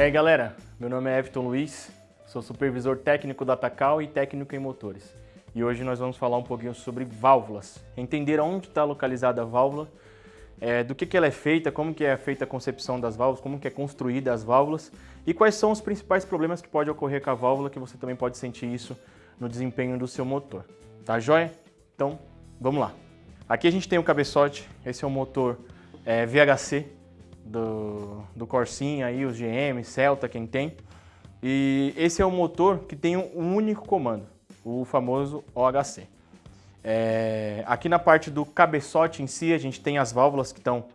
aí galera, meu nome é Everton Luiz, sou supervisor técnico da Takal e técnico em motores. E hoje nós vamos falar um pouquinho sobre válvulas, entender onde está localizada a válvula, do que ela é feita, como que é feita a concepção das válvulas, como que é construída as válvulas e quais são os principais problemas que pode ocorrer com a válvula, que você também pode sentir isso no desempenho do seu motor. Tá joia? Então, vamos lá. Aqui a gente tem o cabeçote, esse é o motor VHC do Corsinha, aí, os GM, Celta, quem tem. E esse é o motor que tem um único comando, o famoso OHC. Aqui na parte do cabeçote em si, a gente tem as válvulas que estão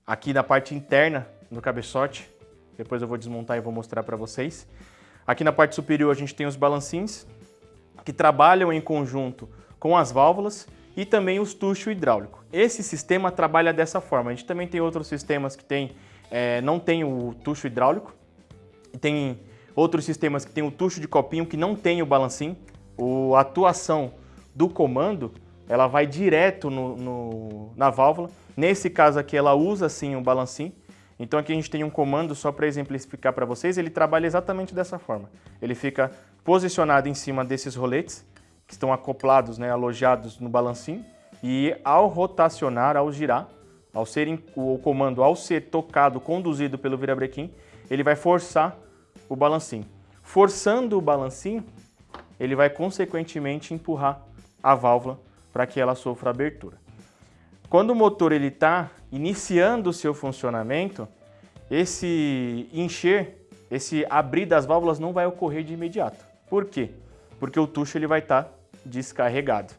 aqui na parte interna do cabeçote. Depois eu vou desmontar e vou mostrar para vocês. Aqui na parte superior a gente tem os balancins, que trabalham em conjunto com as válvulas e também os tucho hidráulico. Esse sistema trabalha dessa forma. A gente também tem outros sistemas que não tem o tucho hidráulico. E tem outros sistemas que tem o tucho de copinho que não tem o balancim. A atuação do comando, ela vai direto na válvula. Nesse caso aqui, ela usa sim o balancim. Então aqui a gente tem um comando, só para exemplificar para vocês, ele trabalha exatamente dessa forma. Ele fica posicionado em cima desses roletes, que estão acoplados, alojados no balancim, e ao rotacionar, ao girar, o comando ao ser tocado, conduzido pelo virabrequim, ele vai forçar o balancim. Forçando o balancim, ele vai consequentemente empurrar a válvula para que ela sofra abertura. Quando o motor está iniciando o seu funcionamento, esse abrir das válvulas não vai ocorrer de imediato. Por quê? Porque o tucho ele vai estar descarregado.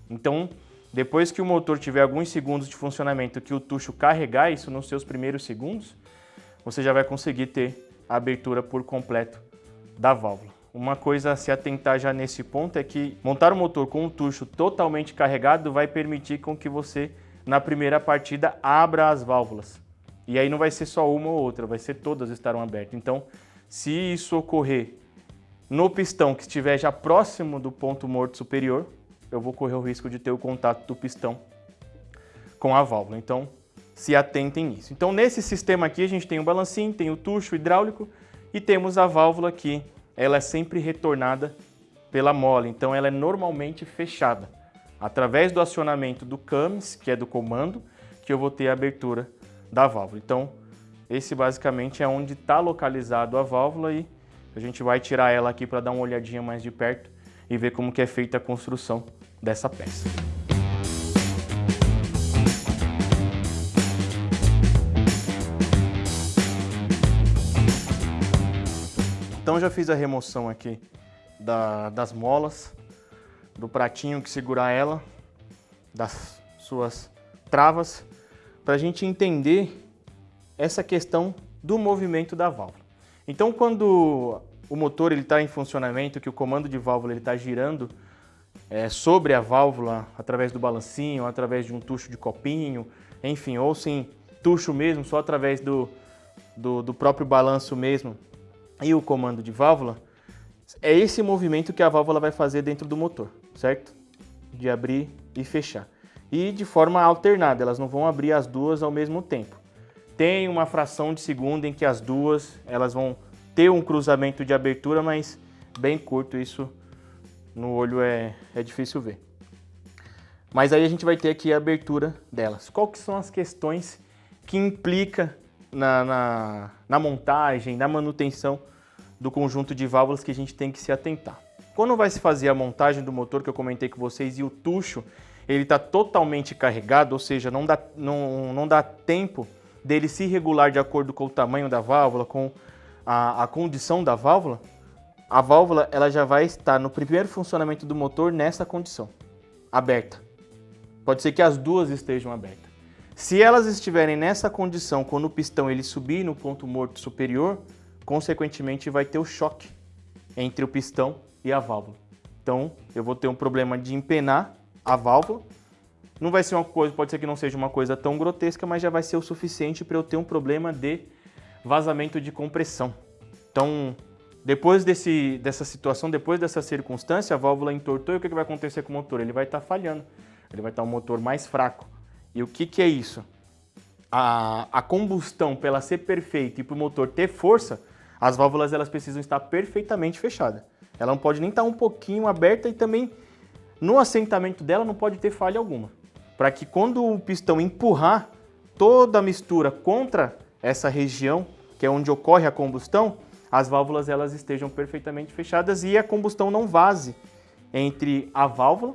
Então, depois que o motor tiver alguns segundos de funcionamento, que o tucho carregar isso nos seus primeiros segundos, você já vai conseguir ter a abertura por completo da válvula. Uma coisa a se atentar já nesse ponto é que montar o motor com o tucho totalmente carregado vai permitir com que você, na primeira partida, abra as válvulas. E aí não vai ser só uma ou outra, vai ser todas estarão abertas. Então, se isso ocorrer no pistão que estiver já próximo do ponto morto superior, eu vou correr o risco de ter o contato do pistão com a válvula. Então, se atentem nisso. Então, nesse sistema aqui, a gente tem o balancim, tem o tucho hidráulico e temos a válvula que ela é sempre retornada pela mola. Então, ela é normalmente fechada. Através do acionamento do CAMS, que é do comando, que eu vou ter a abertura da válvula. Então, esse basicamente é onde está localizado a válvula e a gente vai tirar ela aqui para dar uma olhadinha mais de perto e ver como que é feita a construção dessa peça. Então já fiz a remoção aqui das molas, do pratinho que segura ela, das suas travas, para a gente entender essa questão do movimento da válvula. Então, quando o motor está em funcionamento, que o comando de válvula está girando sobre a válvula através do balancinho, através de um tucho de copinho, enfim, ou sem tucho mesmo, só através do próprio balanço mesmo e o comando de válvula, é esse movimento que a válvula vai fazer dentro do motor, certo? De abrir e fechar. E de forma alternada, elas não vão abrir as duas ao mesmo tempo. Tem uma fração de segundo em que as duas elas vão ter um cruzamento de abertura, mas bem curto, isso no olho é difícil ver. Mas aí a gente vai ter aqui a abertura delas. Qual que são as questões que implica na montagem, na manutenção do conjunto de válvulas que a gente tem que se atentar? Quando vai se fazer a montagem do motor que eu comentei com vocês e o tucho ele está totalmente carregado, ou seja, não dá tempo dele se regular de acordo com o tamanho da válvula, com a condição da válvula, a válvula ela já vai estar no primeiro funcionamento do motor nessa condição, aberta. Pode ser que as duas estejam abertas. Se elas estiverem nessa condição, quando o pistão ele subir no ponto morto superior, consequentemente vai ter o choque entre o pistão e a válvula. Então, eu vou ter um problema de empenar a válvula. Não vai ser uma coisa, pode ser que não seja uma coisa tão grotesca, mas já vai ser o suficiente para eu ter um problema de vazamento de compressão. Então, depois dessa situação, depois dessa circunstância, a válvula entortou e o que vai acontecer com o motor? Ele vai estar falhando, ele vai estar um motor mais fraco. E o que é isso? A combustão, para ela ser perfeita e para o motor ter força, as válvulas elas precisam estar perfeitamente fechadas. Ela não pode nem estar um pouquinho aberta e também no assentamento dela não pode ter falha alguma. Para que quando o pistão empurrar toda a mistura contra essa região, que é onde ocorre a combustão, as válvulas elas estejam perfeitamente fechadas e a combustão não vaze entre a válvula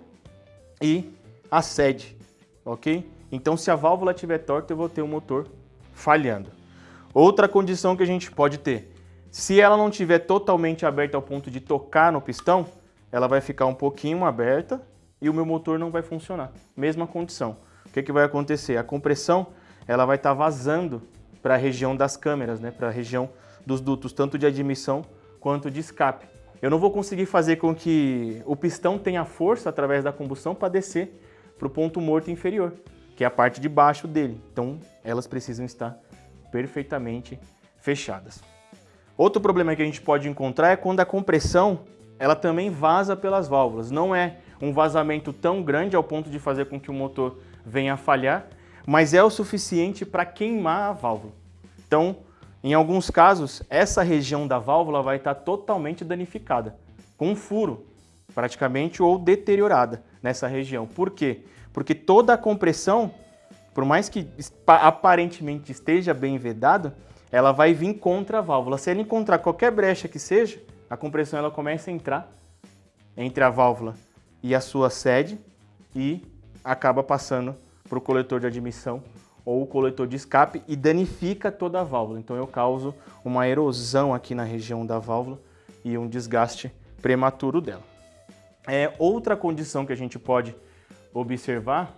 e a sede, ok? Então, se a válvula estiver torta, eu vou ter o motor falhando. Outra condição que a gente pode ter, se ela não estiver totalmente aberta ao ponto de tocar no pistão, ela vai ficar um pouquinho aberta e o meu motor não vai funcionar. Mesma condição. O que vai acontecer? A compressão ela vai estar vazando para a região das câmeras, né? Para a região dos dutos, tanto de admissão quanto de escape. Eu não vou conseguir fazer com que o pistão tenha força através da combustão para descer para o ponto morto inferior, que é a parte de baixo dele. Então, elas precisam estar perfeitamente fechadas. Outro problema que a gente pode encontrar é quando a compressão ela também vaza pelas válvulas. Não é um vazamento tão grande ao ponto de fazer com que o motor venha a falhar, mas é o suficiente para queimar a válvula. Então, em alguns casos, essa região da válvula vai estar totalmente danificada, com um furo, praticamente, ou deteriorada nessa região. Por quê? Porque toda a compressão, por mais que aparentemente esteja bem vedada, ela vai vir contra a válvula. Se ela encontrar qualquer brecha que seja, a compressão ela começa a entrar entre a válvula e a sua sede e acaba passando para o coletor de admissão ou o coletor de escape e danifica toda a válvula. Então eu causo uma erosão aqui na região da válvula e um desgaste prematuro dela. Outra condição que a gente pode observar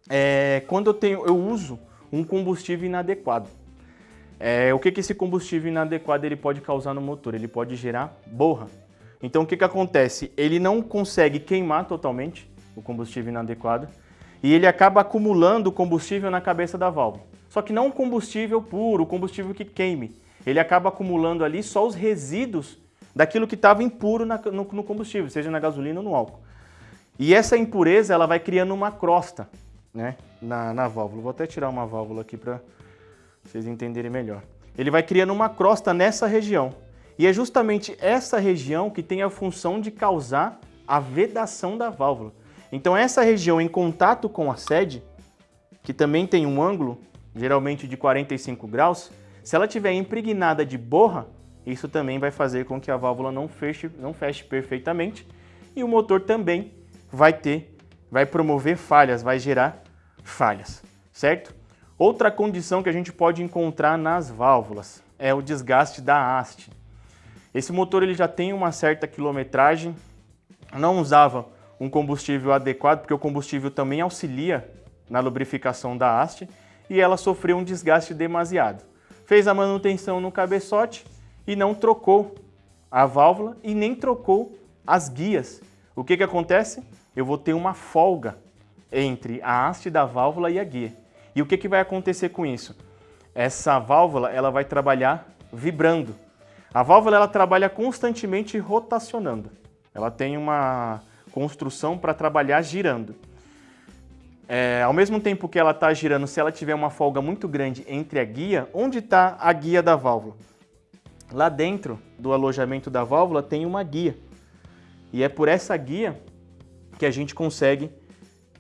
é quando eu uso um combustível inadequado. O que esse combustível inadequado ele pode causar no motor? Ele pode gerar borra. Então o que acontece? Ele não consegue queimar totalmente o combustível inadequado e ele acaba acumulando combustível na cabeça da válvula. Só que não um combustível puro, combustível que queime. Ele acaba acumulando ali só os resíduos daquilo que estava impuro no combustível, seja na gasolina ou no álcool. E essa impureza ela vai criando uma crosta, né, na válvula. Vou até tirar uma válvula aqui para vocês entenderem melhor. Ele vai criando uma crosta nessa região. E é justamente essa região que tem a função de causar a vedação da válvula. Então essa região em contato com a sede, que também tem um ângulo, geralmente de 45 graus, se ela estiver impregnada de borra, isso também vai fazer com que a válvula não feche perfeitamente e o motor também vai promover falhas, vai gerar falhas, certo? Outra condição que a gente pode encontrar nas válvulas é o desgaste da haste. Esse motor ele já tem uma certa quilometragem, não usava um combustível adequado, porque o combustível também auxilia na lubrificação da haste, e ela sofreu um desgaste demasiado. Fez a manutenção no cabeçote e não trocou a válvula e nem trocou as guias. O que acontece? Eu vou ter uma folga entre a haste da válvula e a guia. E o que vai acontecer com isso? Essa válvula ela vai trabalhar vibrando. A válvula ela trabalha constantemente rotacionando. Ela tem uma construção para trabalhar girando. Ao mesmo tempo que ela está girando, se ela tiver uma folga muito grande entre a guia, onde está a guia da válvula? Lá dentro do alojamento da válvula tem uma guia. E é por essa guia que a gente consegue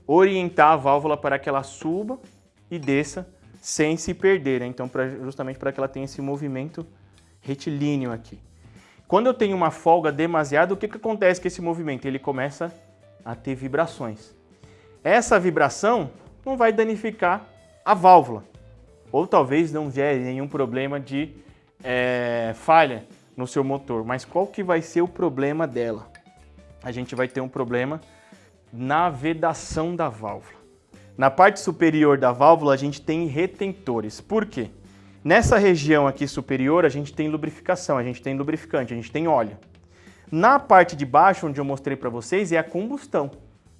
orientar a válvula para que ela suba e desça sem se perder, né? Então, justamente para que ela tenha esse movimento retilíneo aqui. Quando eu tenho uma folga demasiada, o que acontece com esse movimento? Ele começa a ter vibrações. Essa vibração não vai danificar a válvula, ou talvez não gere nenhum problema de falha no seu motor. Mas qual que vai ser o problema dela? A gente vai ter um problema na vedação da válvula. Na parte superior da válvula a gente tem retentores. Por quê? Nessa região aqui superior a gente tem lubrificação, a gente tem lubrificante, a gente tem óleo. Na parte de baixo, onde eu mostrei para vocês, é a combustão.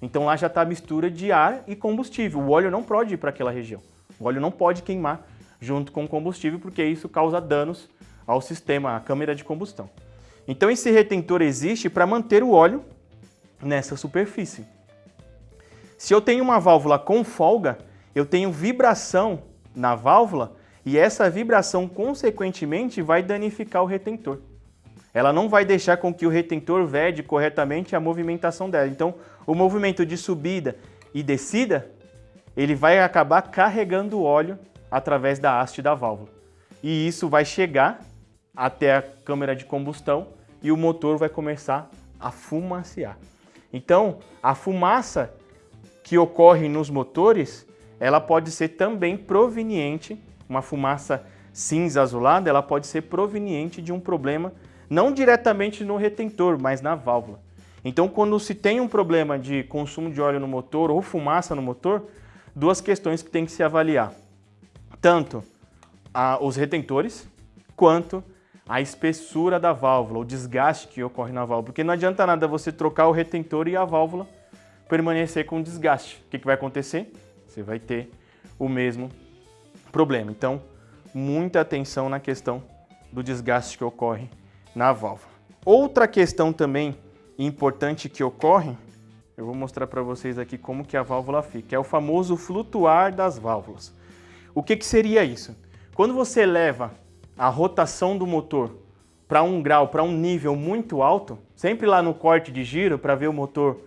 Então lá já está a mistura de ar e combustível. O óleo não pode ir para aquela região. O óleo não pode queimar junto com o combustível, porque isso causa danos ao sistema, à câmara de combustão. Então esse retentor existe para manter o óleo nessa superfície. Se eu tenho uma válvula com folga, eu tenho vibração na válvula e essa vibração, consequentemente, vai danificar o retentor. Ela não vai deixar com que o retentor vede corretamente a movimentação dela. Então, o movimento de subida e descida, ele vai acabar carregando o óleo através da haste da válvula. E isso vai chegar até a câmara de combustão e o motor vai começar a fumacear. Então, a fumaça que ocorre nos motores, ela pode ser também proveniente, uma fumaça cinza azulada, ela pode ser proveniente de um problema não diretamente no retentor, mas na válvula. Então, quando se tem um problema de consumo de óleo no motor ou fumaça no motor, duas questões que tem que se avaliar. Tanto os retentores, quanto a espessura da válvula, o desgaste que ocorre na válvula. Porque não adianta nada você trocar o retentor e a válvula permanecer com desgaste. O que vai acontecer? Você vai ter o mesmo problema. Então, muita atenção na questão do desgaste que ocorre na válvula. Outra questão também importante que ocorre, eu vou mostrar para vocês aqui como que a válvula fica, é o famoso flutuar das válvulas. O que seria isso? Quando você leva a rotação do motor para um grau, para um nível muito alto, sempre lá no corte de giro, para ver o motor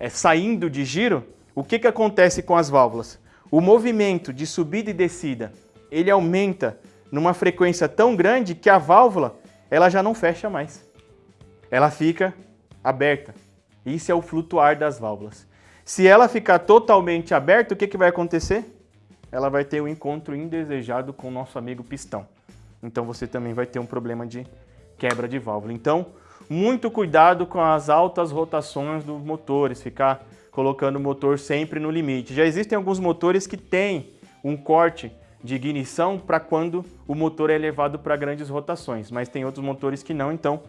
saindo de giro, o que acontece com as válvulas? O movimento de subida e descida, ele aumenta numa frequência tão grande que a válvula ela já não fecha mais. Ela fica aberta. Isso é o flutuar das válvulas. Se ela ficar totalmente aberta, o que vai acontecer? Ela vai ter um encontro indesejado com o nosso amigo pistão. Então você também vai ter um problema de quebra de válvula. Então, muito cuidado com as altas rotações dos motores, ficar colocando o motor sempre no limite. Já existem alguns motores que têm um corte de ignição para quando o motor é levado para grandes rotações, mas tem outros motores que não, então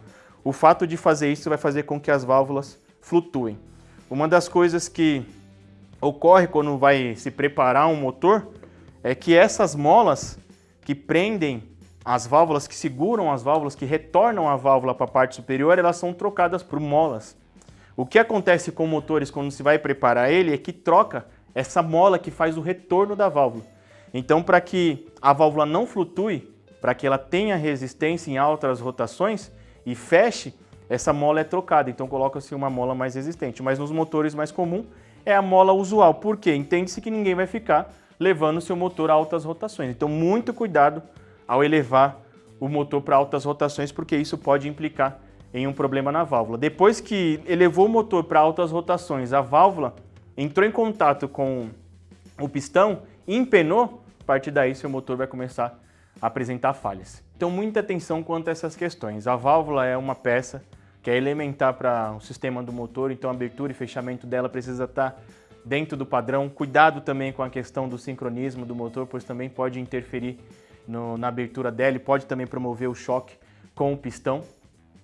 o fato de fazer isso vai fazer com que as válvulas flutuem. Uma das coisas que ocorre quando vai se preparar um motor é que essas molas que prendem as válvulas, que seguram as válvulas, que retornam a válvula para a parte superior, elas são trocadas por molas. O que acontece com motores quando se vai preparar ele é que troca essa mola que faz o retorno da válvula. Então, para que a válvula não flutue, para que ela tenha resistência em altas rotações e feche, essa mola é trocada. Então, coloca-se uma mola mais resistente. Mas nos motores mais comuns é a mola usual. Por quê? Entende-se que ninguém vai ficar levando o seu motor a altas rotações. Então, muito cuidado ao elevar o motor para altas rotações, porque isso pode implicar em um problema na válvula. Depois que elevou o motor para altas rotações, a válvula entrou em contato com o pistão, empenou, a partir daí seu motor vai começar a apresentar falhas. Então, muita atenção quanto a essas questões. A válvula é uma peça que é elementar para o sistema do motor, então a abertura e fechamento dela precisa estar dentro do padrão. Cuidado também com a questão do sincronismo do motor, pois também pode interferir na abertura dela e pode também promover o choque com o pistão.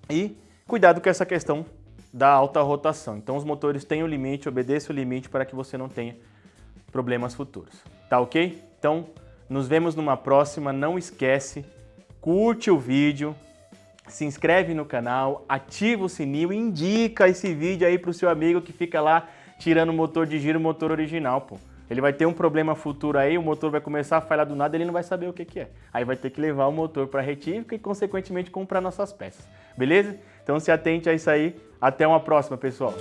E cuidado com essa questão da alta rotação. Então os motores têm o limite, obedeçam o limite para que você não tenha problemas futuros. Tá ok? Então nos vemos numa próxima. Não esquece, curte o vídeo, se inscreve no canal, ativa o sininho e indica esse vídeo aí para o seu amigo que fica lá tirando o motor de giro, o motor original, pô. Ele vai ter um problema futuro aí, o motor vai começar a falhar do nada, ele não vai saber o que é. Aí vai ter que levar o motor para a retífica e, consequentemente, comprar nossas peças. Beleza? Então se atente a isso aí. Até uma próxima, pessoal.